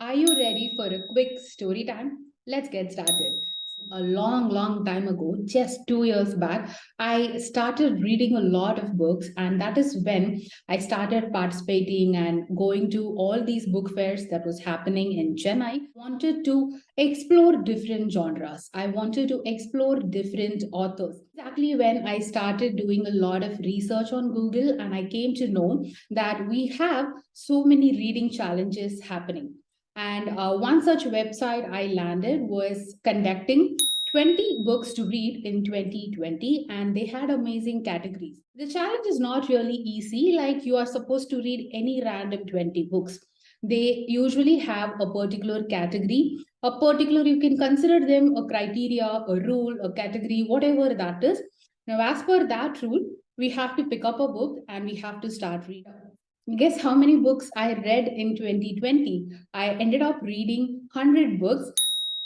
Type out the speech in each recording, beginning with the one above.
Are you ready for a quick story time? Let's get started. A long time ago, just 2 years back, I started reading a lot of books, and that is when I started participating and going to all these book fairs that was happening in Chennai. Wanted to explore different genres. I wanted to explore different authors. Exactly when I started doing a lot of research on Google, and I came to know that we have so many reading challenges happening. And one such website I landed was conducting 20 books to read in 2020, and they had amazing categories. The challenge is not really easy, like you are supposed to read any random 20 books. They usually have a particular category, a particular, you can consider them a criteria, a rule, a category, whatever that is. Now, as per that rule, we have to pick up a book and we have to start reading. Guess how many books I read in 2020? I ended up reading 100 books.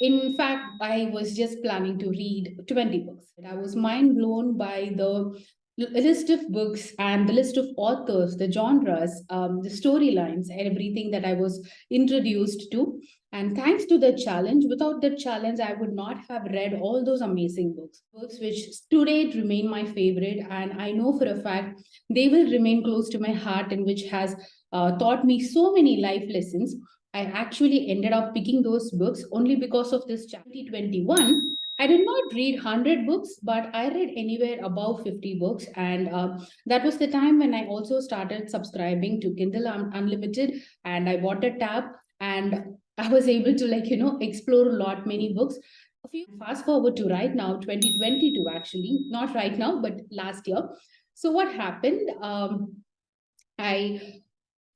In fact, I was just planning to read 20 books. I was mind blown by the list of books and the list of authors, the genres, the storylines, everything that I was introduced to. And thanks to the challenge, without the challenge, I would not have read all those amazing books. Books which to date remain my favorite, and I know for a fact they will remain close to my heart and which has taught me so many life lessons. I actually ended up picking those books only because of this 2021. I did not read 100 books, but I read anywhere above 50 books. And that was the time when I also started subscribing to Kindle Unlimited, and I bought a tab, and I was able to, explore a lot many books. A few fast forward to right now, 2022, actually, not right now, but last year. So what happened? I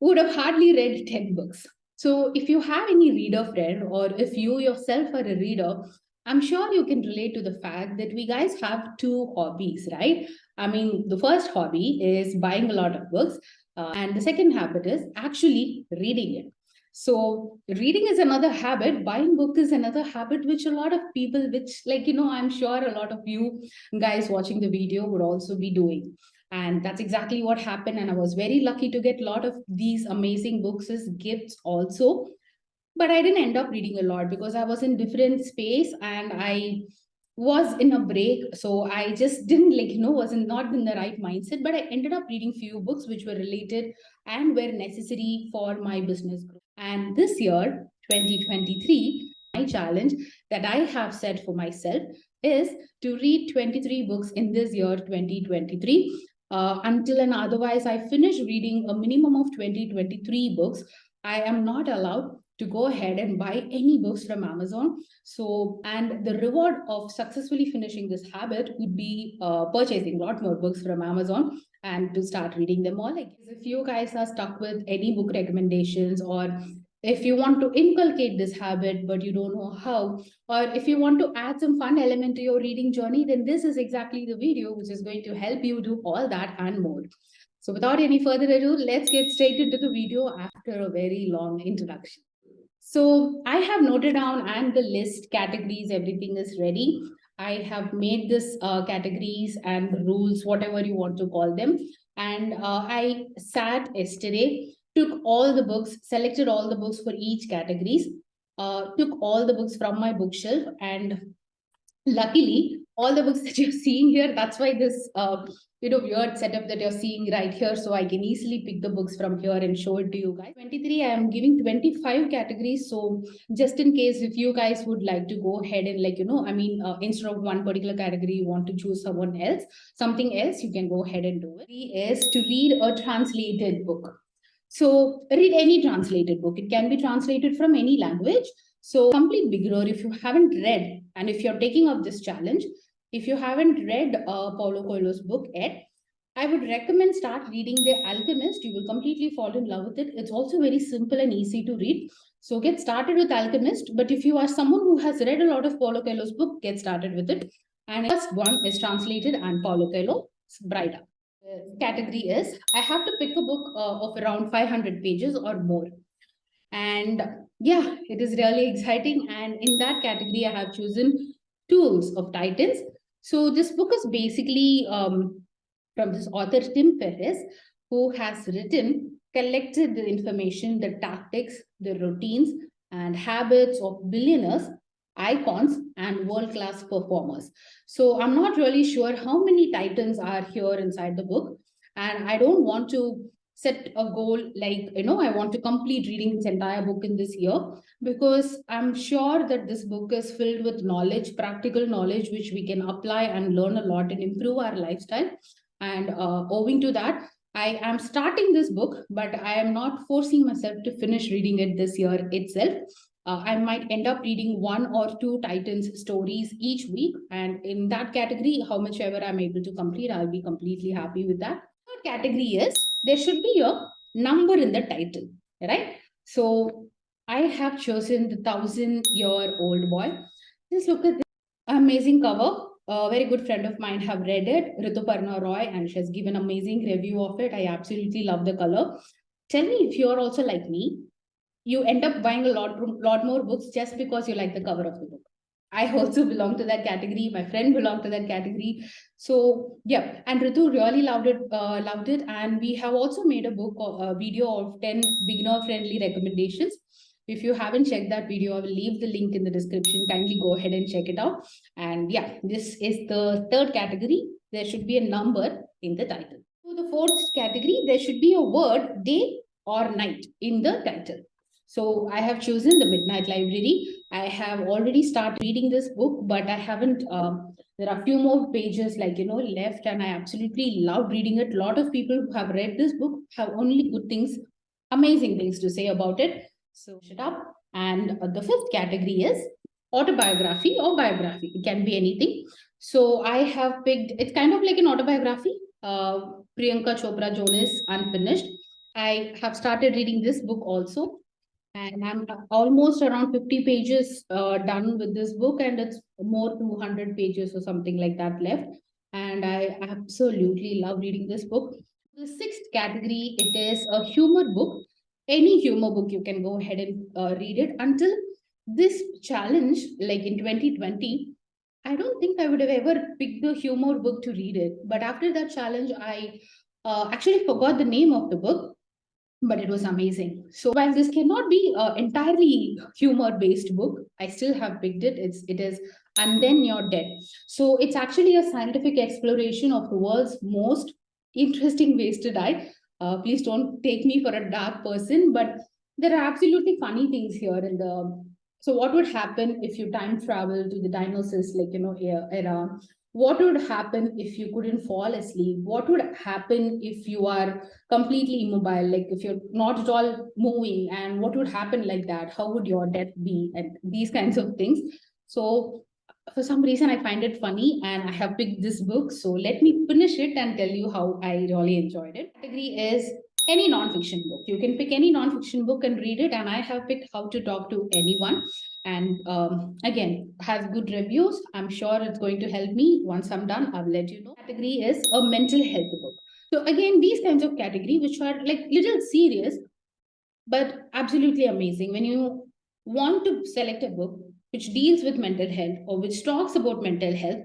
would have hardly read 10 books. So, if you have any reader friend, or if you yourself are a reader, I'm sure you can relate to the fact that we guys have two hobbies, right? I mean, the first hobby is buying a lot of books, and the second habit is actually reading it. So, reading is another habit, buying book is another habit, which a lot of people, which, I'm sure a lot of you guys watching the video would also be doing, and that's exactly what happened. And I was very lucky to get a lot of these amazing books as gifts also. But I didn't end up reading a lot because I was in different space and I was in a break. So I just didn't, wasn't not in the right mindset. But I ended up reading few books which were related and were necessary for my business growth. And this year, 2023, my challenge that I have set for myself is to read 23 books in this year, 2023. Until and otherwise, I finish reading a minimum of 2023 books, I am not allowed to go ahead and buy any books from Amazon. So, and the reward of successfully finishing this habit would be purchasing a lot more books from Amazon and to start reading them all. Like, if you guys are stuck with any book recommendations, or if you want to inculcate this habit but you don't know how, or if you want to add some fun element to your reading journey, then this is exactly the video which is going to help you do all that and more. So without any further ado, let's get straight into the video after a very long introduction. So I have noted down and the list categories, everything is ready. I have made this categories and the rules, whatever you want to call them. And I sat yesterday, took all the books, selected all the books for each categories, took all the books from my bookshelf, and luckily all the books that you're seeing here, that's why this weird setup that you're seeing right here, so I can easily pick the books from here and show it to you guys. 23, I am giving 25 categories, so just in case if you guys would like to go ahead and instead of one particular category you want to choose something else, you can go ahead and do it. Is to read a translated book. So read any translated book. It can be translated from any language. So complete beginner, if you haven't read and if you're taking up this challenge, if you haven't read Paulo Coelho's book yet, I would recommend start reading The Alchemist. You will completely fall in love with it. It's also very simple and easy to read. So get started with Alchemist. But if you are someone who has read a lot of Paulo Coelho's book, get started with it. And first one is translated and Paulo Coelho's Brida. Category is I have to pick a book of around 500 pages or more. And yeah, it is really exciting. And in that category, I have chosen Tools of Titans. So this book is basically from this author, Tim Ferriss, who has collected the information, the tactics, the routines, and habits of billionaires, icons, and world-class performers. So I'm not really sure how many titans are here inside the book, and I don't want to set a goal like, I want to complete reading this entire book in this year, because I'm sure that this book is filled with knowledge, practical knowledge, which we can apply and learn a lot and improve our lifestyle. And owing to that, I am starting this book, but I am not forcing myself to finish reading it this year itself. I might end up reading one or two Titans stories each week. And in that category, how much ever I'm able to complete, I'll be completely happy with that. Third category is there should be a number in the title, right? So I have chosen the 1,000-year-old boy. Just look at this amazing cover. A very good friend of mine have read it, Rituparna Roy, and she has given amazing review of it. I absolutely love the color. Tell me if you're also like me, you end up buying a lot more books just because you like the cover of the book. I also belong to that category. My friend belonged to that category. So yeah, and Ritu really loved it. And we have also made a video of 10 beginner-friendly recommendations. If you haven't checked that video, I will leave the link in the description. Kindly go ahead and check it out. And yeah, this is the third category. There should be a number in the title. So the fourth category, there should be a word day or night in the title. So I have chosen the Midnight Library. I have already started reading this book, but I haven't. There are a few more pages, left, and I absolutely love reading it. A lot of people who have read this book have only good things, amazing things to say about it. So shut up. And the fifth category is autobiography or biography. It can be anything. So I have picked. It's kind of like an autobiography. Priyanka Chopra Jonas Unfinished. I have started reading this book also, and I'm almost around 50 pages done with this book, and it's more 200 pages or something like that left. And I absolutely love reading this book. The sixth category, it is a humor book. Any humor book, you can go ahead and read it. Until this challenge, like in 2020, I don't think I would have ever picked the humor book to read it. But after that challenge, I actually forgot the name of the book, but it was amazing. So while this cannot be entirely humor-based book, I still have picked it. It is And Then You're Dead. So it's actually a scientific exploration of the world's most interesting ways to die. Please don't take me for a dark person, but there are absolutely funny things here in the. So what would happen if you time travel to the dinosaurs, era? What would happen if you couldn't fall asleep? What would happen if you are completely immobile, like if you're not at all moving, and what would happen like that? How would your death be? And these kinds of things. So for some reason, I find it funny, and I have picked this book. So let me finish it and tell you how I really enjoyed it. Category is any non-fiction book. You can pick any non-fiction book and read it, and I have picked How to Talk to Anyone. And again, has good reviews. I'm sure it's going to help me. Once I'm done, I'll let you know. Category is a mental health book. So again, these kinds of category, which are like little serious, but absolutely amazing. When you want to select a book which deals with mental health or which talks about mental health,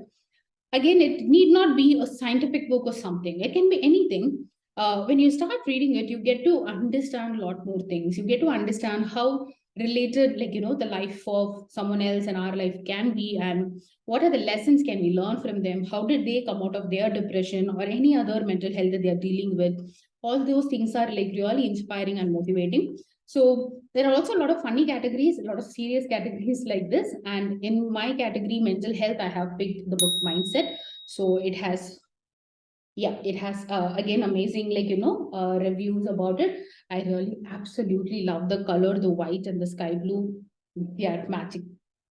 again, it need not be a scientific book or something. It can be anything. When you start reading it, you get to understand a lot more things. You get to understand how related, the life of someone else and our life can be, and what are the lessons can we learn from them? How did they come out of their depression or any other mental health that they are dealing with? All those things are like really inspiring and motivating. So there are also a lot of funny categories, a lot of serious categories like this. And in my category, mental health, I have picked the book Mindset. So it has, yeah, it has again amazing, reviews about it. I really absolutely love the color, the white and the sky blue. They are magic.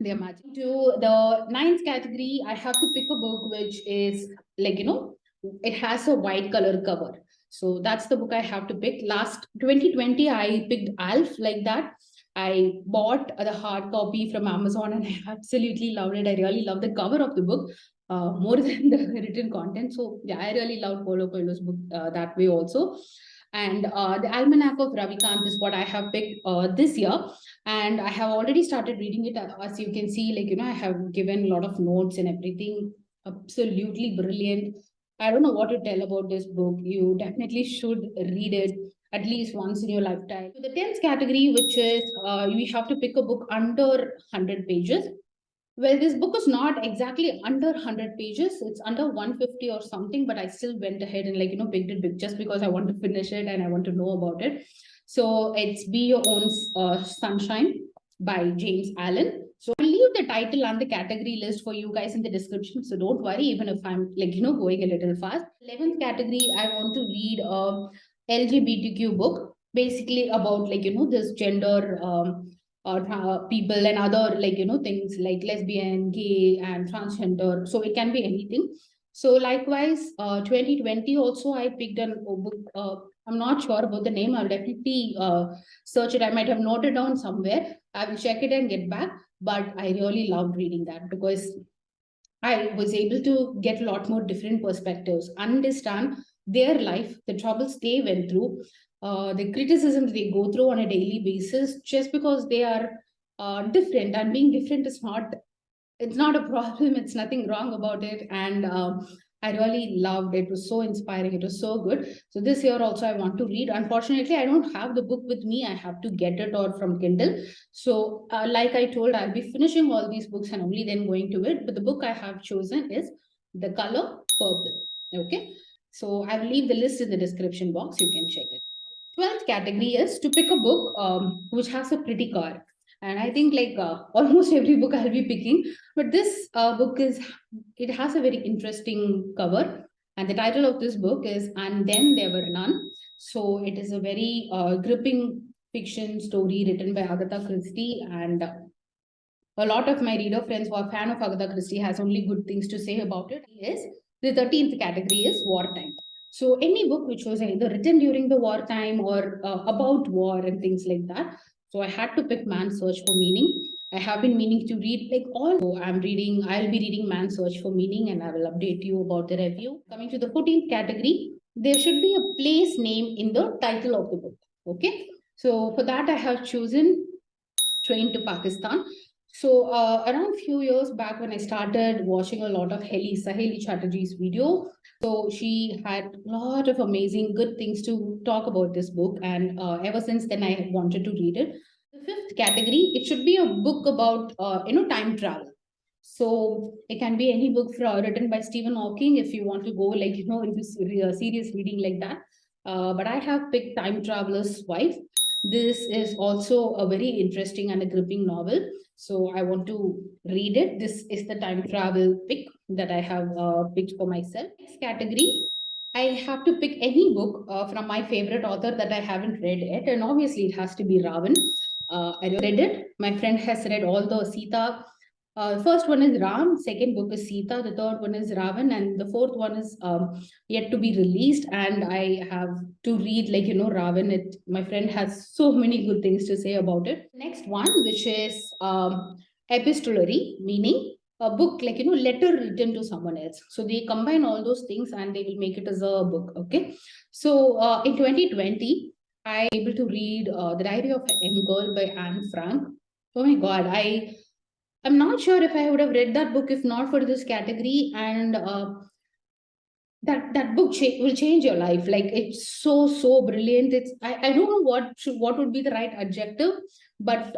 They are magic. To the ninth category, I have to pick a book which is it has a white color cover. So that's the book I have to pick. Last 2020, I picked Alf like that. I bought the hard copy from Amazon and I absolutely loved it. I really love the cover of the book more than the written content. So yeah, I really loved Paulo Coelho's book that way also. And the Almanack of Ravikant is what I have picked this year, and I have already started reading it. As you can see, I have given a lot of notes and everything. Absolutely brilliant. I don't know what to tell about this book. You definitely should read it. at least once in your lifetime. So the 10th category, which is we have to pick a book under 100 pages. Well, this book is not exactly under 100 pages. It's under 150 or something, but I still went ahead and picked it just because I want to finish it and I want to know about it. So it's Be Your Own Sunshine by James Allen. So I'll leave the title and the category list for you guys in the description. So don't worry, even if I'm going a little fast. 11th category, I want to read a LGBTQ book, basically about this gender people and other things like lesbian, gay, and transgender. So it can be anything. So likewise, 2020 also I picked a book. I'm not sure about the name. I'll definitely search it. I might have noted down somewhere. I will check it and get back. But I really loved reading that because I was able to get a lot more different perspectives, understand their life, the troubles they went through, the criticisms they go through on a daily basis, just because they are different. And being different is not, it's not a problem. It's nothing wrong about it. And I really loved it. It was so inspiring. It was so good. So this year also I want to read. Unfortunately, I don't have the book with me. I have to get it or from Kindle. So like I told, I'll be finishing all these books and only then going to it. But the book I have chosen is The Color Purple. Okay. So I will leave the list in the description box. You can check it. 12th category is to pick a book which has a pretty cover. And I think almost every book I'll be picking, but this book it has a very interesting cover. And the title of this book is And Then There Were None. So it is a very gripping fiction story written by Agatha Christie. And a lot of my reader friends who are fan of Agatha Christie has only good things to say about it. Yes, the 13th category is wartime. So any book which was either written during the wartime or about war and things like that. So I had to pick Man's Search for Meaning. I have been meaning to read I'll be reading Man's Search for Meaning and I will update you about the review. Coming to the 14th category, there should be a place name in the title of the book. Okay. So for that, I have chosen Train to Pakistan. So around few years back when I started watching a lot of Saheli Chatterjee's video, so she had a lot of amazing good things to talk about this book. And ever since then, I wanted to read it. The 5th category, it should be a book about, time travel. So it can be any book written by Stephen Hawking if you want to go into serious reading like that. But I have picked Time Traveler's Wife. This is also a very interesting and a gripping novel. So I want to read it. This is the time travel pick that I have picked for myself. Next category, I have to pick any book from my favorite author that I haven't read yet. And obviously, it has to be Ravan. I read it. My friend has read all the Sita. First one is Ram, second book is Sita, the third one is Ravan, and the fourth one is yet to be released. And I have to read, Ravan. My friend has so many good things to say about it. Next one, which is epistolary, meaning a book, letter written to someone else. So they combine all those things and they will make it as a book. Okay. So in 2020, I was able to read The Diary of a Young Girl by Anne Frank. Oh my God, I'm not sure if I would have read that book if not for this category. And that book will change your life. Like it's so brilliant. I don't know what would be the right adjective, but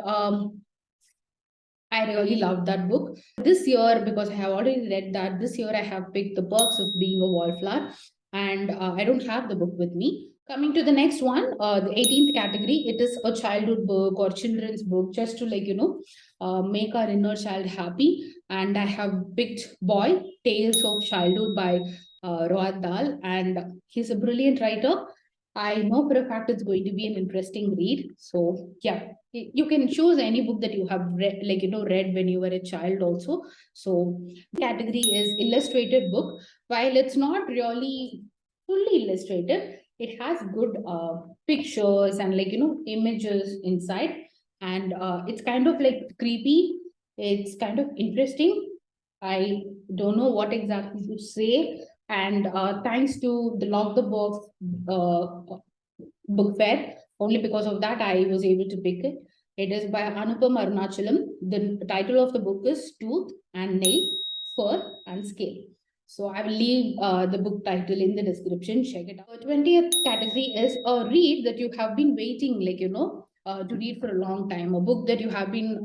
I really loved that book. This year, because I have already read that, this year I have picked The Perks of Being a Wallflower, and I don't have the book with me. Coming to the next one, the 18th category, it is a childhood book or children's book, just to make our inner child happy. And I have picked Boy, Tales of Childhood by Roald Dahl, and he's a brilliant writer. I know for a fact it's going to be an interesting read. So yeah, you can choose any book that you have read, read when you were a child also. So category is illustrated book. While it's not really fully illustrated, it has good pictures and images inside, and it's kind of creepy. It's kind of interesting. I don't know what exactly to say. And thanks to the Lock the Box book fair, only because of that I was able to pick it. It is by Anupam Arunachalam. The title of the book is Tooth and Nail, Fur and Scale. So I will leave the book title in the description. Check it out. The 20th category is a read that you have been waiting, to read for a long time. A book that you have been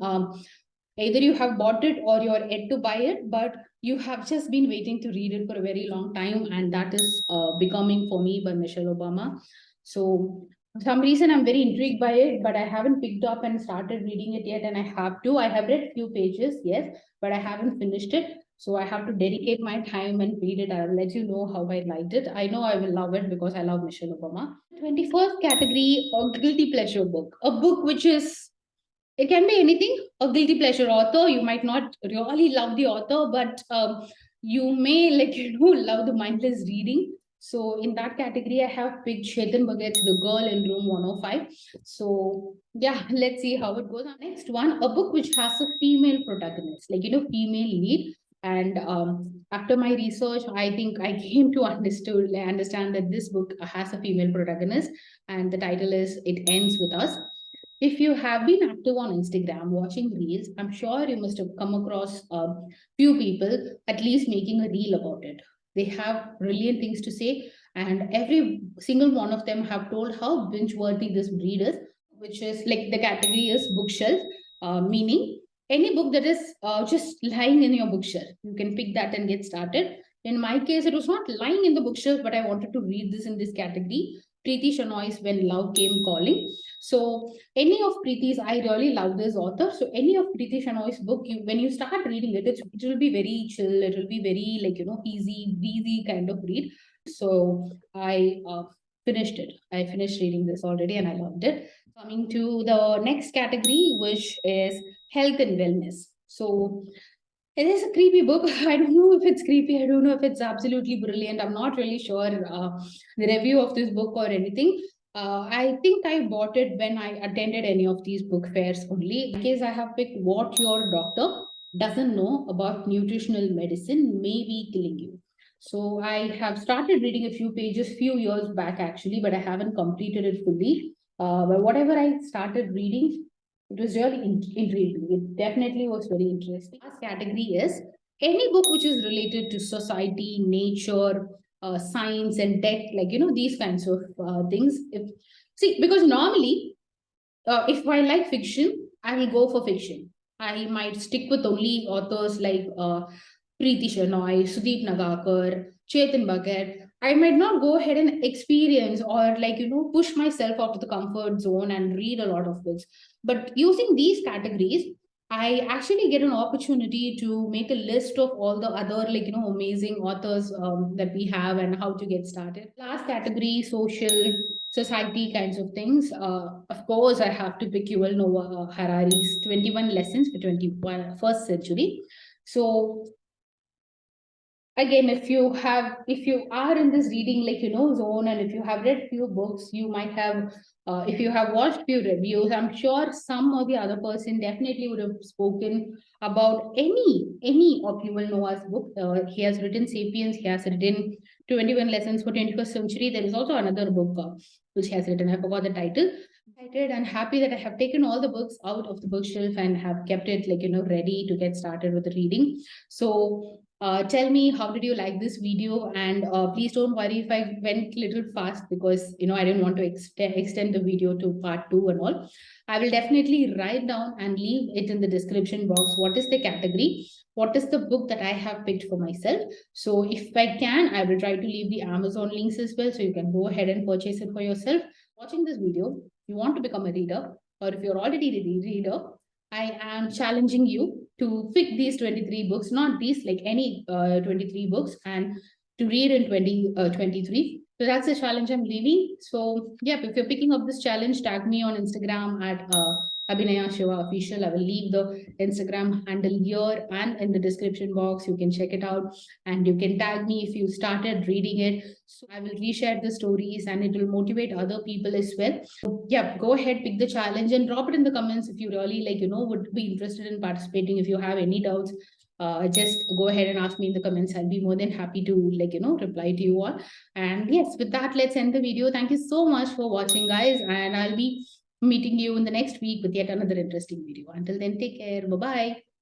either you have bought it or you're yet to buy it, but you have just been waiting to read it for a very long time, and that is Becoming for Me by Michelle Obama. So for some reason I'm very intrigued by it, but I haven't picked up and started reading it yet, and I have to. I have read few pages, yes, but I haven't finished it. So I have to dedicate my time and read it. I'll let you know how I liked it. I know I will love it because I love Michelle Obama. 21st category, a guilty pleasure book. A book which is, it can be anything. A guilty pleasure author. You might not really love the author, but you may love the mindless reading. So in that category, I have picked Chetan Bhagat's The Girl in Room 105. So yeah, let's see how it goes. Next one, a book which has a female protagonist, female lead. And after my research, I think I came to understand that this book has a female protagonist, and the title is It Ends With Us. If you have been active on Instagram watching reels, I'm sure you must have come across a few people at least making a reel about it. They have brilliant things to say, and every single one of them have told how binge worthy this breed is, which is like the category is bookshelf, meaning any book that is just lying in your bookshelf. You can pick that and get started. In my case, it was not lying in the bookshelf, but I wanted to read this in this category. Preeti Shenoy's When Love Came Calling. So any of Preeti's, I really love this author. So any of Preeti Shenoy's book, when you start reading it, it will be very chill. It will be very easy, breezy kind of read. So I finished it. I finished reading this already, and I loved it. Coming to the next category, which is health and wellness. So it is a creepy book. I don't know if it's creepy. I don't know if it's absolutely brilliant. I'm not really sure the review of this book or anything. I think I bought it when I attended any of these book fairs only. In case I have picked What Your Doctor Doesn't Know About Nutritional Medicine May Be Killing You. So I have started reading a few pages few years back actually, but I haven't completed it fully. But whatever I started reading, it was really intriguing. It definitely was very interesting. Last category is any book which is related to society, nature, science, and tech, these kinds of things. Because normally, if I like fiction, I will go for fiction. I might stick with only authors like Preeti Shenoy, Sudeep Nagakar, Chetan Bhagat. I might not go ahead and experience or push myself out of the comfort zone and read a lot of books. But using these categories, I actually get an opportunity to make a list of all the other amazing authors that we have and how to get started. Last category, social society kinds of things. Of course, I have to pick Yuval Noah Harari's 21 Lessons for 21st Century. So again, if you are in this reading zone, and if you have read few books, you might have if you have watched few reviews, I'm sure some or the other person definitely would have spoken about any of Yuval Noah's book. He has written Sapiens, he has written 21 Lessons for 21st Century. There is also another book which he has written, I forgot the title. Excited and happy that I have taken all the books out of the bookshelf and have kept it ready to get started with the reading. So tell me, how did you like this video? And please don't worry if I went a little fast, because I didn't want to extend the video to part 2 and all. I will definitely write down and leave it in the description box. What is the category? What is the book that I have picked for myself? So if I can, I will try to leave the Amazon links as well, so you can go ahead and purchase it for yourself. Watching this video, you want to become a reader, or if you're already a reader, I am challenging you to pick these 23 books, not these, like any 23 books, and to read in 2023. So that's the challenge I'm leaving. So yeah, if you're picking up this challenge, tag me on Instagram at Abhinaya Shiva Official. I will leave the Instagram handle here and in the description box. You can check it out, and you can tag me if you started reading it. So I will reshare the stories, and it will motivate other people as well. So yeah, go ahead, pick the challenge and drop it in the comments if you really would be interested in participating. If you have any doubts, just go ahead and ask me in the comments. I'll be more than happy to reply to you all. And yes, with that, let's end the video. Thank you so much for watching, guys, and I'll be meeting you in the next week with yet another interesting video. Until then, take care. Bye bye.